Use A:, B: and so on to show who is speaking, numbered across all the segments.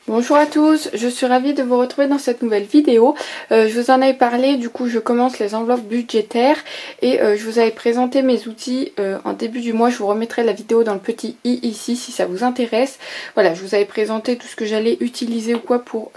A: Bonjour à tous, je suis ravie de vous retrouver dans cette nouvelle vidéo. Je vous en avais parlé, du coup je commence les enveloppes budgétaires et je vous avais présenté mes outils en début du mois. Je vous remettrai la vidéo dans le petit i ici si ça vous intéresse. Voilà, je vous avais présenté tout ce que j'allais utiliser ou quoi pour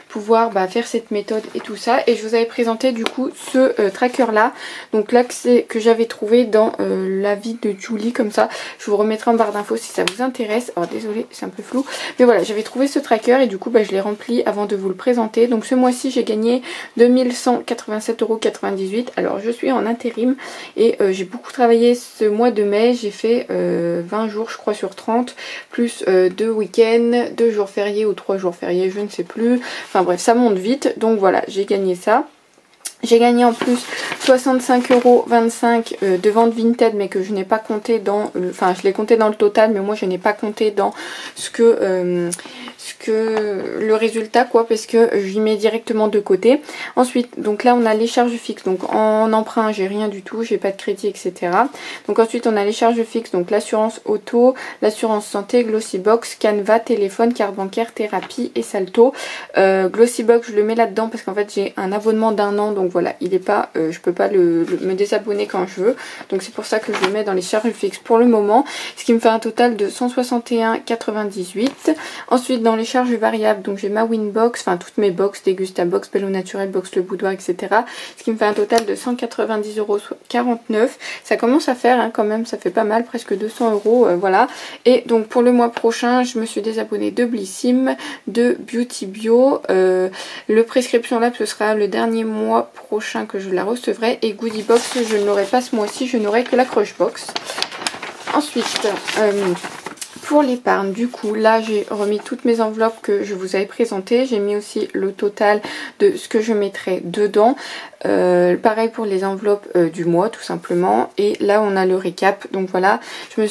A: pouvoir faire cette méthode et tout ça. Et je vous avais présenté du coup ce tracker là. Donc là que j'avais trouvé dans la vie de Julie comme ça. Je vous remettrai en barre d'infos si ça vous intéresse. Alors désolé, c'est un peu flou. Mais voilà, j'avais trouvé ce tracker. Et du coup je l'ai rempli avant de vous le présenter. Donc ce mois-ci j'ai gagné 2187,98 €. Alors je suis en intérim et j'ai beaucoup travaillé ce mois de mai. J'ai fait 20 jours je crois sur 30 plus 2 week-ends, 2 jours fériés ou 3 jours fériés, je ne sais plus. Enfin bref, ça monte vite. Donc voilà, j'ai gagné ça. J'ai gagné en plus 65,25 € de vente Vinted, mais que je n'ai pas compté dans... Enfin, je l'ai compté dans le total, mais moi je n'ai pas compté dans le résultat, quoi, parce que j'y mets directement de côté. Ensuite, donc là on a les charges fixes. Donc en emprunt, j'ai rien du tout, j'ai pas de crédit, etc. Donc ensuite on a les charges fixes, donc l'assurance auto, l'assurance santé, Glossybox, Canva, téléphone, carte bancaire, thérapie et Salto. Glossybox, je le mets là-dedans parce qu'en fait j'ai un abonnement d'1 an, donc voilà, il est pas, je peux pas me désabonner quand je veux, donc c'est pour ça que je le mets dans les charges fixes pour le moment, ce qui me fait un total de 161,98 €. Ensuite dans les charges variables, donc j'ai ma Winbox, enfin toutes mes box, Degustabox, Bello Naturel, Box Le Boudoir, etc. Ce qui me fait un total de 190,49 €. Ça commence à faire quand même, ça fait pas mal, presque 200 €, voilà. Et donc pour le mois prochain, je me suis désabonnée de Blissim, de Beauty Bio, le Prescription Lab ce sera le dernier mois prochain que je la recevrai, et Goodie Box je ne l'aurai pas ce mois-ci, je n'aurai que la Crushbox. Ensuite pour l'épargne, du coup là j'ai remis toutes mes enveloppes que je vous avais présentées, j'ai mis aussi le total de ce que je mettrai dedans. Pareil pour les enveloppes du mois tout simplement, et là on a le récap. Donc voilà, au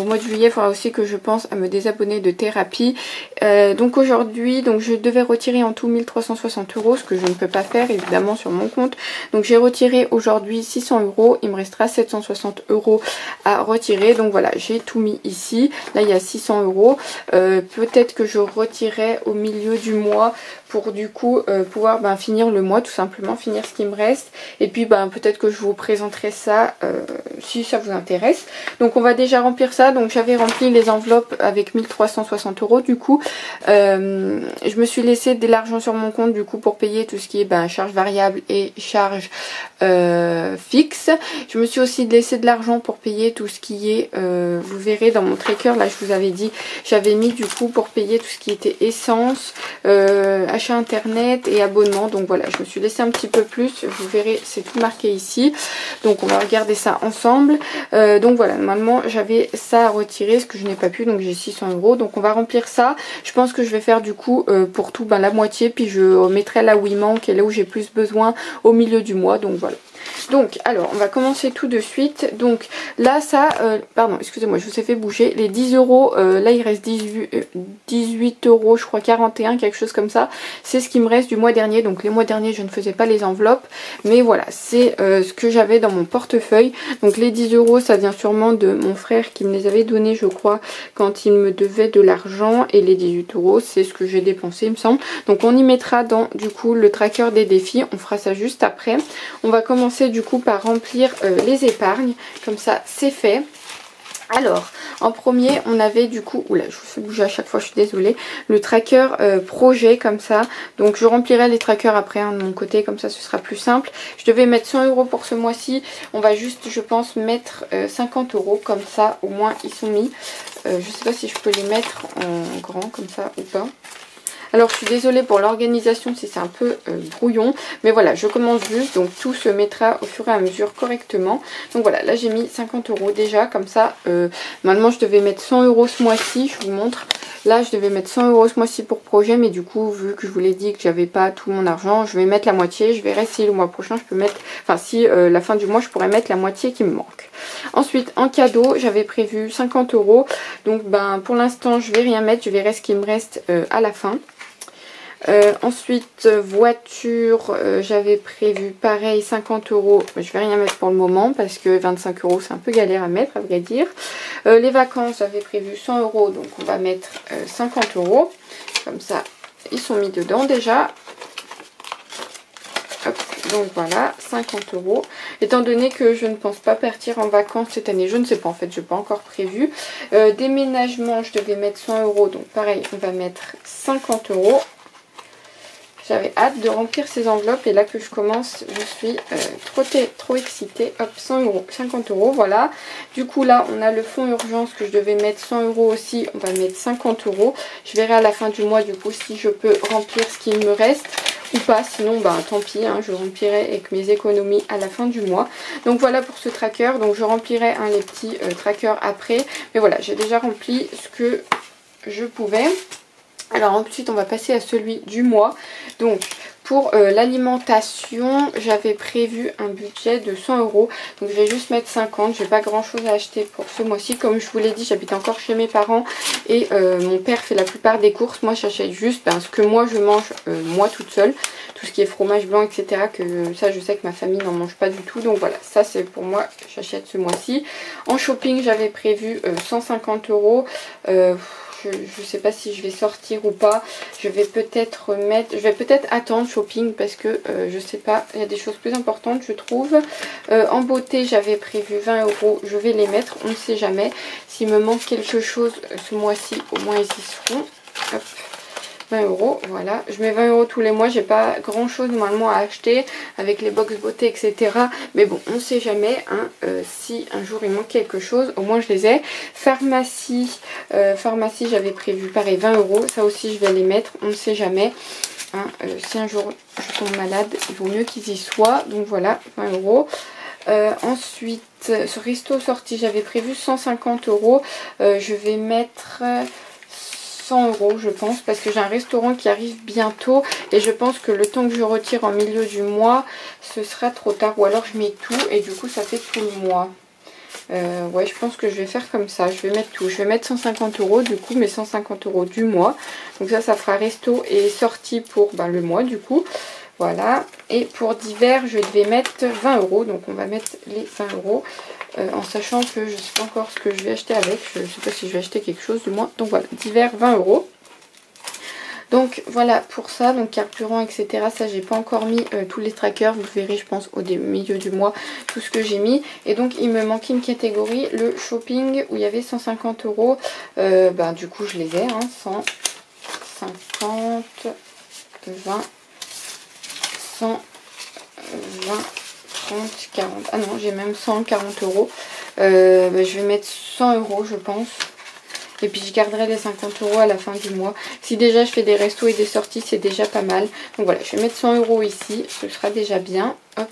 A: mois de juillet il faudra aussi que je pense à me désabonner de thérapie. Donc aujourd'hui je devais retirer en tout 1360 €, ce que je ne peux pas faire évidemment sur mon compte. Donc j'ai retiré aujourd'hui 600 €, il me restera 760 € à retirer. Donc voilà, j'ai tout mis ici. Là il y a 600 €. Peut-être que je retirerai au milieu du mois pour du coup pouvoir finir le mois, tout simplement finir ce qui me reste. Et puis peut-être que je vous présenterai ça si ça vous intéresse. Donc on va déjà remplir ça. Donc j'avais rempli les enveloppes avec 1360 € du coup. Je me suis laissé de l'argent sur mon compte du coup pour payer tout ce qui est charges variables et charges fixes. Je me suis aussi laissé de l'argent pour payer tout ce qui est, vous verrez dans mon tracker, là je vous avais dit, j'avais mis du coup pour payer tout ce qui était essence, achat internet et abonnement. Donc voilà, je me suis laissé un petit peu plus, vous verrez c'est tout marqué ici. Donc on va regarder ça ensemble. Donc voilà, normalement j'avais ça à retirer, ce que je n'ai pas pu, donc j'ai 600 €. Donc on va remplir ça. Je pense que je vais faire du coup pour tout la moitié, puis je mettrai là où il manque et là où j'ai plus besoin au milieu du mois. Donc voilà. Donc alors on va commencer tout de suite. Donc là ça, pardon excusez-moi, je vous ai fait bouger les 10 €, là il reste 18 € je crois, 41, quelque chose comme ça. C'est ce qui me reste du mois dernier. Donc les mois derniers je ne faisais pas les enveloppes, mais voilà, c'est ce que j'avais dans mon portefeuille. Donc les 10 € ça vient sûrement de mon frère qui me les avait donnés je crois quand il me devait de l'argent, et les 18 € c'est ce que j'ai dépensé il me semble. Donc on y mettra dans du coup le tracker des défis, on fera ça juste après. On va commencer du coup par remplir les épargnes, comme ça c'est fait. Alors en premier on avait du coup, oula je vous fais bouger à chaque fois, je suis désolée, le tracker projet comme ça. Donc je remplirai les trackers après de mon côté, comme ça ce sera plus simple. Je devais mettre 100 € pour ce mois-ci, on va juste je pense mettre 50 € comme ça au moins ils sont mis. Je sais pas si je peux les mettre en grand comme ça ou pas. Alors je suis désolée pour l'organisation si c'est un peu brouillon, mais voilà, je commence juste, donc tout se mettra au fur et à mesure correctement. Donc voilà, là j'ai mis 50 € déjà, comme ça, maintenant je devais mettre 100 € ce mois-ci, je vous montre. Là je devais mettre 100 € ce mois-ci pour projet, mais du coup vu que je vous l'ai dit que j'avais pas tout mon argent, je vais mettre la moitié. Je verrai si le mois prochain je peux mettre, enfin si la fin du mois je pourrais mettre la moitié qui me manque. Ensuite en cadeau j'avais prévu 50 €, donc pour l'instant je vais rien mettre, je verrai ce qui me reste à la fin. Ensuite, voiture, j'avais prévu pareil 50 €. Je vais rien mettre pour le moment parce que 25 € c'est un peu galère à mettre à vrai dire. Les vacances, j'avais prévu 100 €, donc on va mettre 50 €. Comme ça, ils sont mis dedans déjà. Hop, donc voilà, 50 €. Étant donné que je ne pense pas partir en vacances cette année, je ne sais pas en fait, je n'ai pas encore prévu. Déménagement, je devais mettre 100 €, donc pareil, on va mettre 50 €. J'avais hâte de remplir ces enveloppes et là que je commence, je suis trop excitée. Hop, 100 €, 50 €, voilà. Du coup là, on a le fonds urgence que je devais mettre 100 € aussi. On va mettre 50 €. Je verrai à la fin du mois du coup si je peux remplir ce qu'il me reste ou pas. Sinon, bah tant pis, hein, je remplirai avec mes économies à la fin du mois. Donc voilà pour ce tracker. Donc je remplirai les petits trackers après. Mais voilà, j'ai déjà rempli ce que je pouvais. Alors ensuite on va passer à celui du mois. Donc pour l'alimentation, j'avais prévu un budget de 100 €. Donc je vais juste mettre 50. Je n'ai pas grand chose à acheter pour ce mois-ci. Comme je vous l'ai dit, j'habite encore chez mes parents. Et mon père fait la plupart des courses. Moi j'achète juste ce que moi je mange moi toute seule. Tout ce qui est fromage blanc, etc. Que ça je sais que ma famille n'en mange pas du tout. Donc voilà, ça c'est pour moi, j'achète ce mois-ci. En shopping, j'avais prévu 150 €. Je ne sais pas si je vais sortir ou pas. Je vais peut-être attendre shopping parce que je sais pas, il y a des choses plus importantes je trouve. En beauté j'avais prévu 20 €, je vais les mettre, on ne sait jamais. S'il me manque quelque chose ce mois-ci, au moins ils y seront. Hop. 20 €, voilà, je mets 20 € tous les mois, j'ai pas grand chose normalement à acheter avec les box beauté etc, mais bon on sait jamais hein, si un jour il manque quelque chose, au moins je les ai. Pharmacie, j'avais prévu pareil 20 €, ça aussi je vais les mettre, on ne sait jamais hein, si un jour je tombe malade il vaut mieux qu'ils y soient, donc voilà 20 €. Ensuite ce resto sorti j'avais prévu 150 €, je vais mettre 100 € je pense parce que j'ai un restaurant qui arrive bientôt et je pense que le temps que je retire en milieu du mois ce sera trop tard ou alors je mets tout et du coup ça fait tout le mois. Ouais je pense que je vais faire comme ça, je vais mettre tout, je vais mettre 150 € du coup, mes 150 € du mois, donc ça fera resto et sortie pour le mois du coup. Voilà, et pour divers je devais mettre 20 €, donc on va mettre les 20 € en sachant que je ne sais pas encore ce que je vais acheter avec, je ne sais pas si je vais acheter quelque chose du moins, donc voilà, divers 20 €. Donc voilà pour ça, donc carburant etc, ça j'ai pas encore mis tous les trackers, vous verrez je pense au milieu du mois tout ce que j'ai mis. Et donc il me manquait une catégorie, le shopping où il y avait 150 €, du coup je les ai, hein, 150, 20, 100, 20, 30, 40, ah non j'ai même 140 €, je vais mettre 100 € je pense. Et puis je garderai les 50 € à la fin du mois. Si déjà je fais des restos et des sorties, c'est déjà pas mal. Donc voilà, je vais mettre 100 € ici. Ce sera déjà bien. Hop.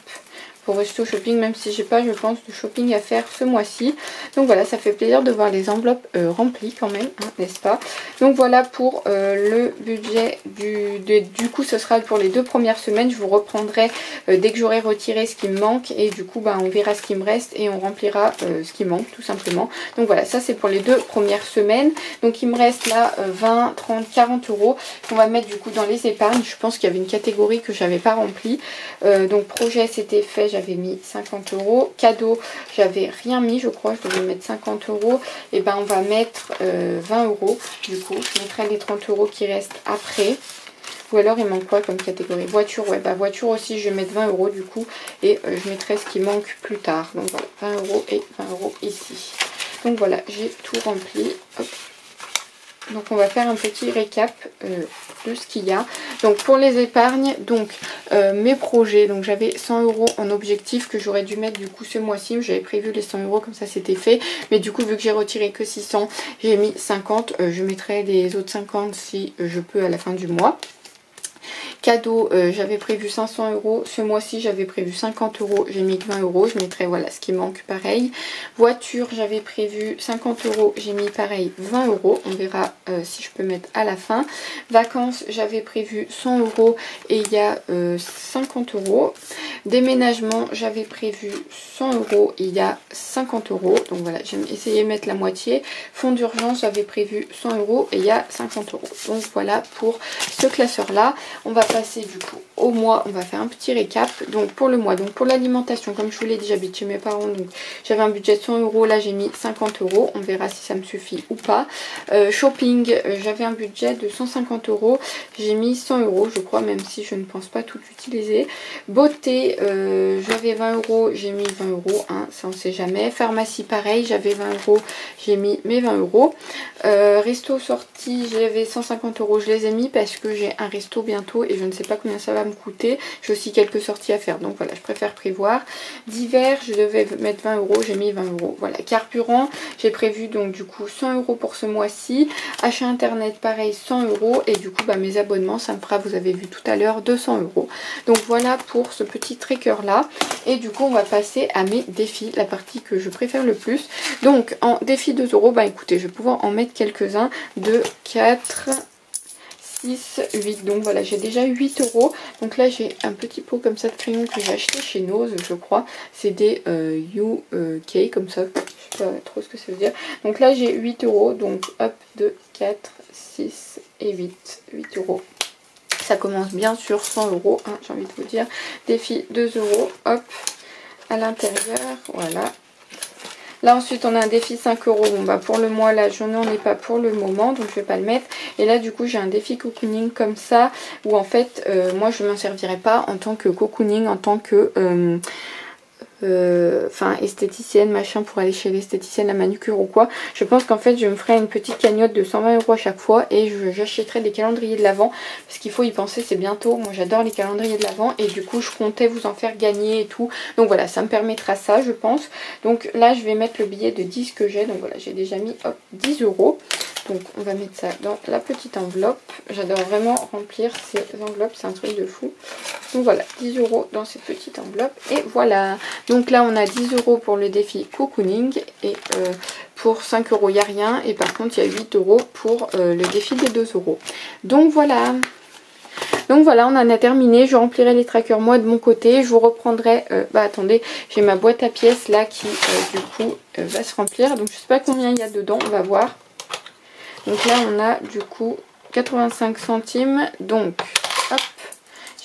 A: Pour resto shopping, même si j'ai pas je pense de shopping à faire ce mois-ci. Donc voilà, ça fait plaisir de voir les enveloppes remplies quand même, hein, n'est-ce pas? Donc voilà pour le budget du coup ce sera pour les 2 premières semaines. Je vous reprendrai dès que j'aurai retiré ce qui me manque et du coup on verra ce qui me reste et on remplira ce qui manque tout simplement. Donc voilà, ça c'est pour les 2 premières semaines. Donc il me reste là 20, 30, 40 € qu'on va mettre du coup dans les épargnes. Je pense qu'il y avait une catégorie que j'avais pas remplie. Donc projet c'était fait, j'avais mis 50 €. Cadeau, j'avais rien mis, je crois, je devais mettre 50 €. Et on va mettre 20 €. Du coup, je mettrai les 30 € qui restent après. Ou alors il manque quoi comme catégorie? Voiture, ouais, voiture aussi, je vais mettre 20 € du coup. Et je mettrai ce qui manque plus tard. Donc voilà, 20 € et 20 € ici. Donc voilà, j'ai tout rempli. Hop. Donc on va faire un petit récap de ce qu'il y a. Donc pour les épargnes, donc mes projets, donc j'avais 100 € en objectif que j'aurais dû mettre du coup ce mois-ci. J'avais prévu les 100 € comme ça c'était fait. Mais du coup vu que j'ai retiré que 600, j'ai mis 50. Je mettrai les autres 50 si je peux à la fin du mois. Cadeau, j'avais prévu 500 €. Ce mois-ci, j'avais prévu 50 €. J'ai mis 20 €. Je mettrai voilà ce qui manque pareil. Voiture, j'avais prévu 50 €. J'ai mis pareil 20 €. On verra si je peux mettre à la fin. Vacances, j'avais prévu 100 € et il y a 50 €. Déménagement, j'avais prévu 100 € et il y a 50 €. Donc voilà, j'ai essayé de mettre la moitié. Fonds d'urgence, j'avais prévu 100 € et il y a 50 €. Donc voilà pour ce classeur là. On va passer du coup au mois, on va faire un petit récap. Donc pour le mois, donc pour l'alimentation, comme je vous l'ai dit, j'habite chez mes parents, donc j'avais un budget de 100 €, là j'ai mis 50 €, on verra si ça me suffit ou pas. Shopping, j'avais un budget de 150 €, j'ai mis 100 € je crois, même si je ne pense pas tout utiliser. Beauté, j'avais 20 €, j'ai mis 20 €, hein, ça on sait jamais. Pharmacie pareil, j'avais 20 €, j'ai mis mes 20 €. Resto sortie, j'avais 150 €, je les ai mis parce que j'ai un resto bientôt et je ne sais pas combien ça va me coûter. J'ai aussi quelques sorties à faire, donc voilà, je préfère prévoir. D'hiver, je devais mettre 20 €, j'ai mis 20 €. Voilà, carburant, j'ai prévu donc du coup 100 € pour ce mois-ci. Achat internet, pareil, 100 € et du coup bah, mes abonnements, ça me fera, vous avez vu tout à l'heure, 200 €. Donc voilà pour ce petit tracker là. Et du coup, on va passer à mes défis, la partie que je préfère le plus. Donc en défi 2 €, bah écoutez, je vais pouvoir en mettre quelques-uns. 2, 4... 6, 8, donc voilà, j'ai déjà 8 €. Donc là j'ai un petit pot comme ça de crayon que j'ai acheté chez Nose, je crois. C'est des UK comme ça, je sais pas trop ce que ça veut dire. Donc là j'ai 8 €, donc hop, 2, 4, 6 et 8 €. Ça commence bien sur 100 €, hein, j'ai envie de vous dire. Défi 2 €, hop, à l'intérieur, voilà. Là ensuite on a un défi 5 €. Bon bah pour le mois là je n'en ai pas pour le moment, donc je vais pas le mettre. Et là du coup j'ai un défi cocooning comme ça, où en fait moi je m'en servirai pas en tant que cocooning, en tant que esthéticienne machin, pour aller chez l'esthéticienne, la manucure ou quoi. Je pense qu'en fait je me ferai une petite cagnotte de 120 € à chaque fois et j'achèterai des calendriers de l'Avent, parce qu'il faut y penser, c'est bientôt. Moi j'adore les calendriers de l'Avent et du coup je comptais vous en faire gagner et tout, donc voilà, ça me permettra ça je pense. Donc là je vais mettre le billet de 10 que j'ai, donc voilà, j'ai déjà mis hop 10 €. Donc on va mettre ça dans la petite enveloppe. J'adore vraiment remplir ces enveloppes, c'est un truc de fou. Donc voilà, 10 € dans cette petite enveloppe. Et voilà. Donc là on a 10 € pour le défi cocooning. Et pour 5 € il n'y a rien. Et par contre il y a 8 € pour le défi des 2 €. Donc voilà. Donc voilà, on en a terminé. Je remplirai les trackers moi de mon côté. Je vous reprendrai... attendez, j'ai ma boîte à pièces là qui du coup va se remplir. Donc je sais pas combien il y a dedans, on va voir. Donc là on a du coup 85 centimes. Donc hop,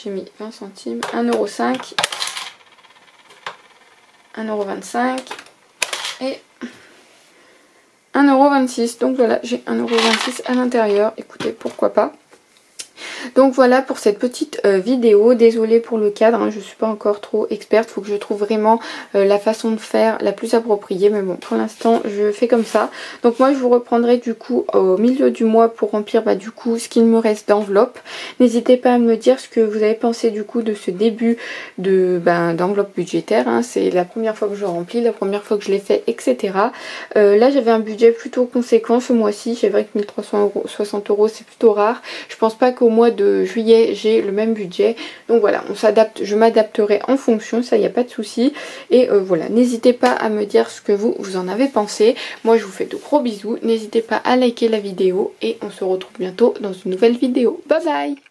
A: j'ai mis 20 centimes, 1,05 €, 1,25 € et 1,26 €. Donc voilà, j'ai 1,26 € à l'intérieur. Écoutez, pourquoi pas. Donc voilà pour cette petite vidéo. Désolée pour le cadre, hein, je suis pas encore trop experte. Il faut que je trouve vraiment la façon de faire la plus appropriée. Mais bon, pour l'instant, je fais comme ça. Donc moi, je vous reprendrai du coup au milieu du mois pour remplir du coup ce qu'il me reste d'enveloppe. N'hésitez pas à me dire ce que vous avez pensé du coup de ce début de d'enveloppe budgétaire. Hein. C'est la première fois que je remplis, la première fois que je l'ai fait, etc. Là, j'avais un budget plutôt conséquent ce mois-ci. C'est vrai que 1360 € c'est plutôt rare. Je pense pas qu'au mois de juillet j'ai le même budget, donc voilà, on s'adapte, je m'adapterai en fonction, ça il n'y a pas de souci. Et voilà, n'hésitez pas à me dire ce que vous en avez pensé. Moi je vous fais de gros bisous, n'hésitez pas à liker la vidéo et on se retrouve bientôt dans une nouvelle vidéo. Bye bye.